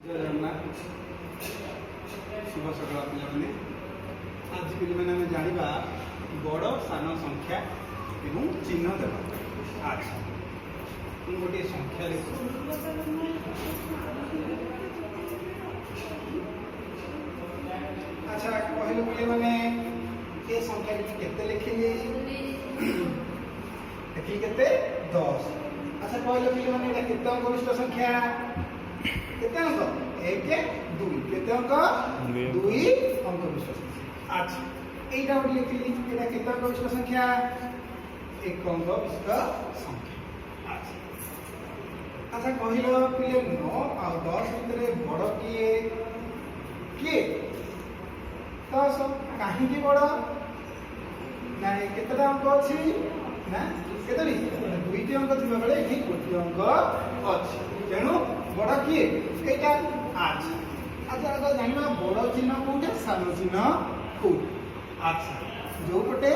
जय जगन्नाथ शुभ सकाल पिलाने आज पिलाने आम जाना बड़ सान संख्या एवं चिन्ह देवा। आज गोटे संख्या लिख अच्छा कहलु पे मैंने ये संख्या केते लिखिली देखिए केते 10। अच्छा कहलु पे मैंने एटा केते अंक विशिष्ट संख्या केते अंक 1 2 केते अंक 2 अंक विशिष्ट संख्या। अच्छा एटा गोटे लिखिली एटा केते अंक विशिष्ट संख्या 1 अंक विशिष्ट संख्या। अच्छा कहलो पिले 9 और 10 भितर बड़ किए किए 10 कहीं बड़ ना केते अंक अच्छी ना केतरी 2टी अंक थिबा बेले एठी गोटी अंक अछि तेणु बड़ किए एटा। अच्छा अच्छा अगर जानिबा बड़ चिन्ह कोटे सान चिन्ह कोटे। अच्छा जो पटे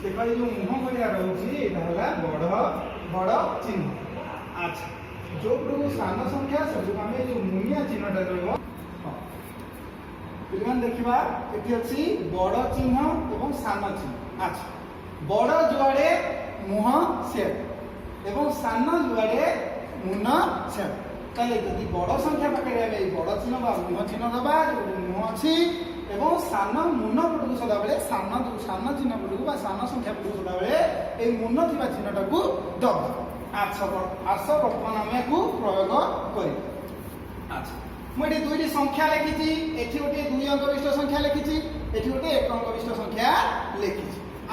देखा जो मुह करिया रहउची एटा हला बड़ चिन्ह। अच्छा जो प्रभु सान संख्या सब आमे जो मुनिया चिन्हटा रहबो पिलमान देखिबा एठी अछि बड़ चिन्ह एवं सान चिन्ह। अच्छा बड़ जुआड़े मुह सेप एवं सान जुआड़े मुन सेप ताले यदि बड़ संख्या पाखे आमे बड़ चिन्ह बा मुह चिन्ह दबा जो मुह अछि एवं सान मुन पटकु सदा बेले सान चिन्ह पटकु बा सान संख्या पटकु सदा बेले ए मुन थिबा चिन्हटाकु दबा। अच्छा वर्तमान आमे को प्रयोग करी। अच्छा मुझे दुईटी संख्या लिखी एठी गोटे 2 अंक विशिष्ट संख्या लिखी एठी गोटे 1 अंक विशिष्ट संख्या लिखी।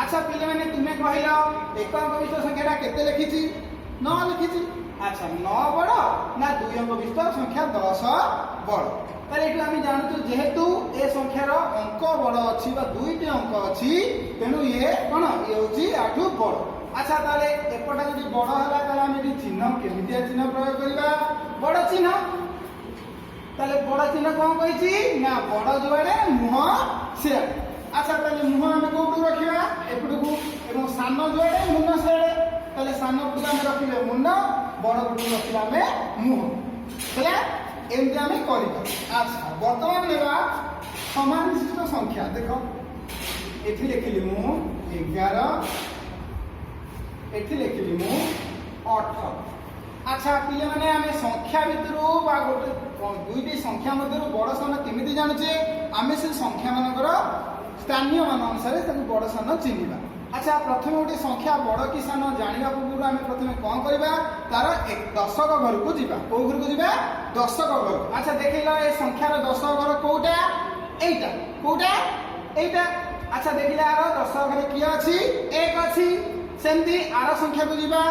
अच्छा पिले माने तुमे कहिलो 1 अंक विशिष्ट संख्याटा केते लिखी 9 लिखी। अच्छा 9 बड़ ना 2 अंक विशिष्ट संख्या 10 बड़ ताले एठी आमी जानछु जेहेतु ए संख्यार अंक बड़ अछि बा दुईटी अंक अछि तेनु ये कोन ये होची आठु बड़। अच्छा ताले एपटा जदि बड़ हला ताले आमी एठी चिन्ह केमितिया चिन्ह प्रयोग करिबा बड़ चिन्ह ताले बड़ चिन्ह कोन कहिछि ना बड़ जुआड़े मुह से। अच्छा ताले मुह आमे कोठु रखिबा एपटुकु एवं सान जुआड़े मुन सेड़े ताले सान पटु आमे रखिबे मुन बड़ पटु रखिबा आमे मुह तले एमति आमे करिबा। अच्छा वर्तमान लेबा समान विशिष्ट संख्या देखो एथि लिखिली मु 11 एथि लिखिली मु 18। अच्छा पिले माने आमे संख्या भितरु बा गोटे दुईटी संख्या मध्यरु बड़ सान केमिति जानुचे आमे से संख्या मानकर स्थानीय मान अनुसार ताकु बड़ सान चिन्हिबा। अच्छा प्रथमे गोटे संख्या बड़ कि सान जानिबा पूर्व आमे प्रथमे कोन करबा तार एक दशक घर को जिबा को घर को जिबा दशक घर। अच्छा देखिला ए संख्यार दशक घर कोटा एटा कोटा एटा। अच्छा देखिला आरो दशक घर किया अछि 1 अछि सेमती आरो संख्या को जिबा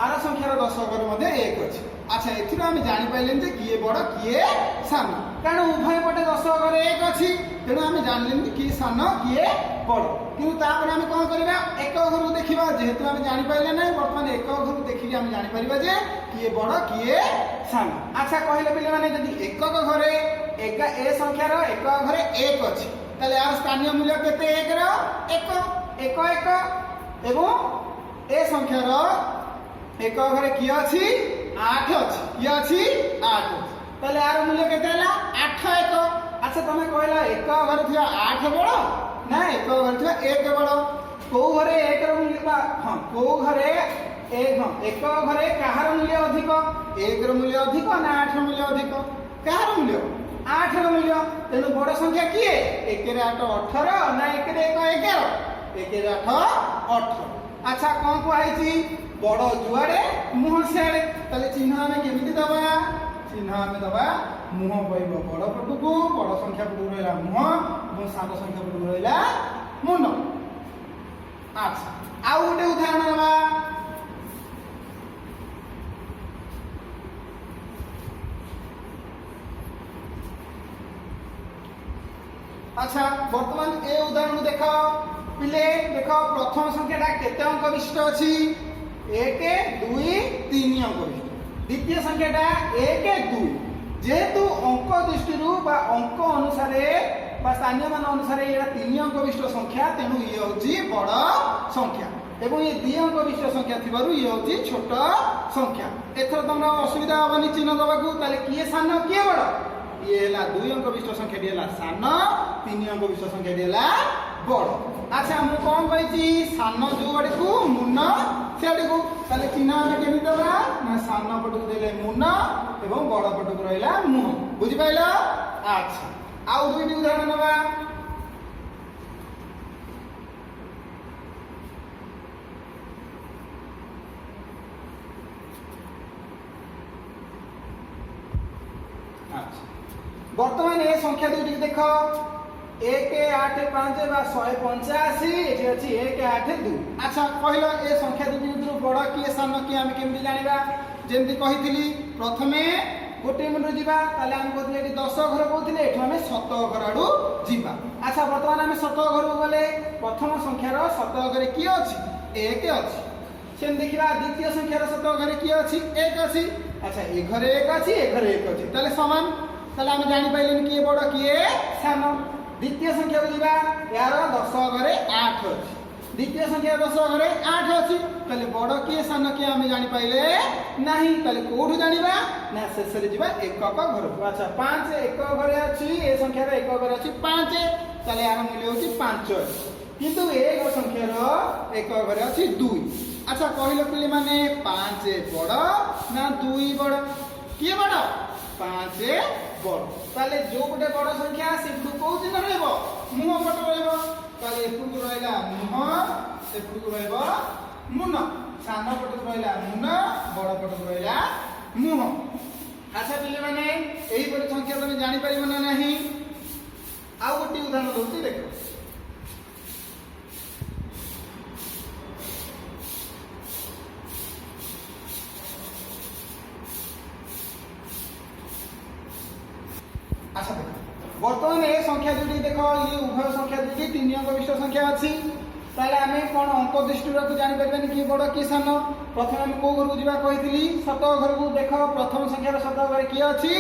आर संख्यार 10 घर मध्ये 1 अछि। अच्छा एथिरो आमे जानि पाइलेन जे किए बड़ किए सान कारण उभय पटे 10 घर 1 अछि तेणु आमे जानलेन जे किए सान किए बड़ किंतु तापर आमे कोन करबा 1 घर देखिबा जेहेतु आमे जानि पाइले नै वर्तमान 1 घर देखि आमे जानि परिबा जे किए बड़ किए सान। अच्छा कहिले पिले माने जदि 1 घरे ए संख्यार 1 घरे 1 अछि ताले आर स्थानीय मूल्य केते 1 रो 1 एवं ए संख्यार 1 घरे किए अछि 8 अछि किए अछि 8 ताले आर मूल्य केते हला 8 1। अच्छा तमे कहला 1 घरे थिया 8 बड़ ना 1 घरे थिया 1 बड़ को घरे 1 रो मूल्य बा हां को घरे 1 घरे काहार मूल्य अधिक 1 रो मूल्य अधिक ना 8 रो मूल्य अधिक काहार मूल्य 8 रो मूल्य तेनु बड़ संख्या किए 1 रे 8 18 ना 1 रे 1 11 1 रे 8 18। अच्छा कोन को आइछि बड़ जुआड़े मुह सेड़े ताले चिन्ह आमे केमिति दबा चिन्ह आमे दबा मुह पइबो बड़ पटुकु बड़ संख्या पटुकु रहला मुह और सान संख्या पटुकु रहला मुन। अच्छा आउ गोटे उदाहरण दबा अच्छा वर्तमान ए उदाहरण देखो पिले देखो प्रथम संख्याटा केते अंक विशिष्ट अछि 1 2 3 अंक विशिष्ट द्वितीय संख्याटा 1 2 जेहेतु अंक दृष्टि बा अंक अनुसार बा स्थानीय मान अनुसार ये 3 अंक विशिष्ट संख्या तेणु ये होची बड़ संख्या। एवं ये 2 अंक विशिष्ट संख्या थिबारु ये होची छोट संख्या एथर तुम असुविधा हबनी चिन्ह दबाकू ताले किए सान किए बड़ ये हला 2 अंक विशिष्ट संख्या डी हला सान 3 अंक विशिष्ट संख्या डी हला बड़ अच्छा मु कोन कहची सान जो आड़ी को मुन से आड़ी को ताले चिन्ह हम केमि दबा ना सान पटक देले मुन एवं बड़ पटक रहला मुह बुझि पाइला अच्छा आउ दुईटी उदाहरण नबा बर्तमान ये संख्या दुईटी देख 1 8 5 बा 185 एठी अछि 1 8 2 अच्छा कहलो ए संख्या दुईटी भितर बड़ किए सान किए हम केमि जानिबा जेंति कहितली प्रथमे गोटे मिनट जीवा ताले हम कहथिले एठी 10 घर कहथिले एठी हम 7 घर आडू जीवा अच्छा वर्तमान हम 7 घर गले प्रथम संख्या रो 7 घरे की अछि 1 अछि सेम देखिबा द्वितीय संख्या रो 7 घरे की अछि 1 अछि अच्छा ए घरे 1 अछि ए घरे 1 अछि ताले समान ताले हम जानि पाइलेन किए बड़ किए सान द्वितीय संख्या जीवा यार 10 घरे 8 अछि द्वितीय संख्या 10 घरे 8 अछि ताले बड़ किए सान किए हम जानि पाइले नाही ताले कोठु जानिबा ना शेष रे जीवा एकक घर अच्छा 5 एक घरे अछि ए संख्या रे एक घरे अछि 5 ताले यार मूल्य होछि 5 किंतु ए संख्या रो एक घरे अछि 2 अच्छा कहिलो पिले माने 5 बड़ ना 2 बड़ किए बड़ 5 बड़ ताले जो गोटे बड़ संख्या सेठु को दिन रहइबो मुह पट रहइबो ताले एठु रहइला मुह एठु रहइबो मुन सान पट रहइला मुन बड़ पट रहइला मुह अच्छा पिले माने एही बड़ संख्या तमे जानि परिबो ना नाही आ गोटी उदाहरण दउती देखो अच्छा देखो वर्तमान ए संख्या दुटी देखो ये उभय संख्या दुटी 3 अंक विशिष्ट संख्या अछि ताले आमे कोन अंक दृष्टि रखु जानि परबेनी कि बड़ कि सान प्रथम हम को घर को जीवा कहितली 7 घर को देखो प्रथम संख्या रो 7 घरे कि अछि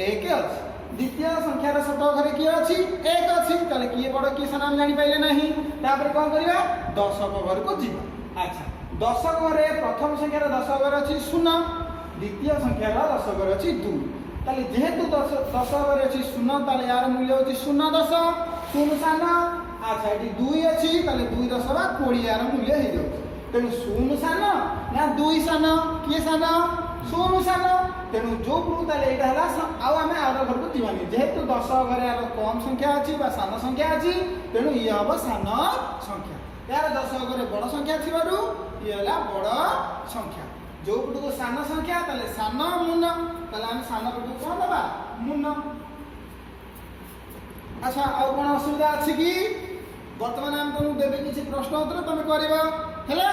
1 अछि द्वितीय संख्या रो 7 घरे कि अछि 1 अछि ताले कि बड़ कि सान हम जानि पाइले नाही तापर कोन करिवा 10 घर को जीवा अच्छा 10 घरे प्रथम संख्या रो 10 घर अछि 0 द्वितीय संख्या रो 10 घर अछि 2 ताले जेहेतु 10 घरे अछि 0 ताले यार मूल्य होछि 0 10 0 सान अच्छा एटी 2 अछि ताले 2 10 बा 20 यार मूल्य हे जाउ तेनु 0 सान ना 2 सान के सान 0 सान तेनु जो पुरु ताले एटा हला आ हमें आरो घर को दिवानी जेहेतु 10 घरे यार कम संख्या अछि बा सान संख्या अछि तेनु इ हबो सान संख्या यार 10 घरे बड़ संख्या थिबारु इ हला बड़ संख्या जो पुरु को सान संख्या ताले सान मुन ताले हम सान पुरु कोन दबा मुन अच्छा और कोन असुविधा अछि कि वर्तमान हम तुम देबे किछि प्रश्न उत्तर तमे करबा हैला।